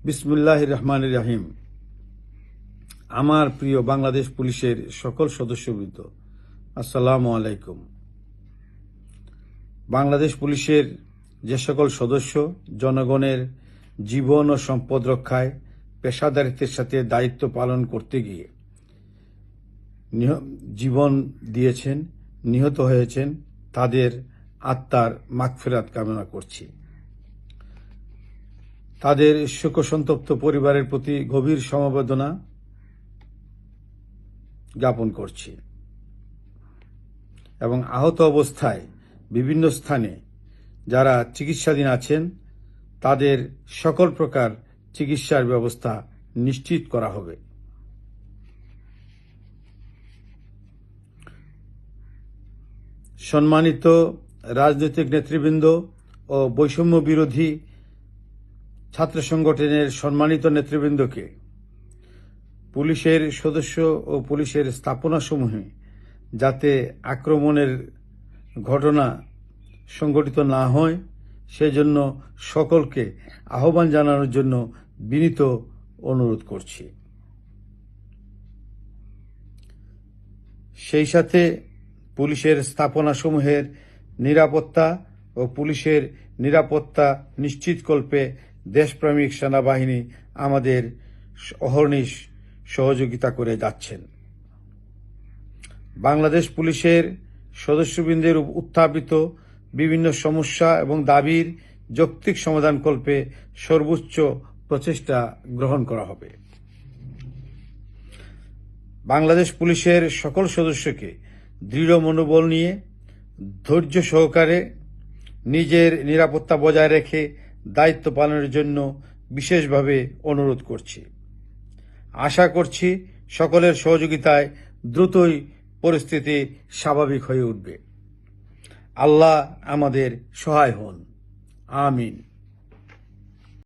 বিসমিল্লাহির রহমানির রহিম। আমার প্রিয় বাংলাদেশ পুলিশের সকল সদস্যবৃন্দ, আসসালামু আলাইকুম। বাংলাদেশ পুলিশের যে সকল সদস্য জনগণের জীবন ও সম্পদ রক্ষায় পেশাদারিত্বের সাথে দায়িত্ব পালন করতে গিয়ে জীবন দিয়েছেন, নিহত হয়েছেন, তাদের আত্মার মাগফিরাত কামনা করছি। তাদের শোকসন্তপ্ত পরিবারের প্রতি গভীর সমবেদনা জ্ঞাপন করছি এবং আহত অবস্থায় বিভিন্ন স্থানে যারা চিকিৎসাধীন আছেন তাদের সকল প্রকার চিকিৎসার ব্যবস্থা নিশ্চিত করা হবে। সম্মানিত রাজনৈতিক নেতৃবৃন্দ ও বৈষম্য বিরোধী ছাত্র সংগঠনের সম্মানিত নেতৃবৃন্দকে পুলিশের সদস্য ও পুলিশের স্থাপনাসমূহে যাতে আক্রমণের ঘটনা সংঘটিত না হয় সেজন্য সকলকে আহ্বান জানানোর জন্য বিনীত অনুরোধ করছি। সেই সাথে পুলিশের স্থাপনাসমূহের নিরাপত্তা ও পুলিশের নিরাপত্তা নিশ্চিতকল্পে দেশপ্রেমিক সেনাবাহিনী আমাদের অহর্নিশ সহযোগিতা করে যাচ্ছেন। বাংলাদেশ পুলিশের সদস্যবৃন্দের উত্থাপিত বিভিন্ন সমস্যা এবং দাবির যৌক্তিক সমাধানকল্পে সর্বোচ্চ প্রচেষ্টা গ্রহণ করা হবে। বাংলাদেশ পুলিশের সকল সদস্যকে দৃঢ় মনোবল নিয়ে ধৈর্য সহকারে নিজের নিরাপত্তা বজায় রেখে দায়িত্ব পালনের জন্য বিশেষভাবে অনুরোধ করছি। আশা করছি সকলের সহযোগিতায় দ্রুতই পরিস্থিতি স্বাভাবিক হয়ে উঠবে। আল্লাহ আমাদের সহায় হন। আমিন।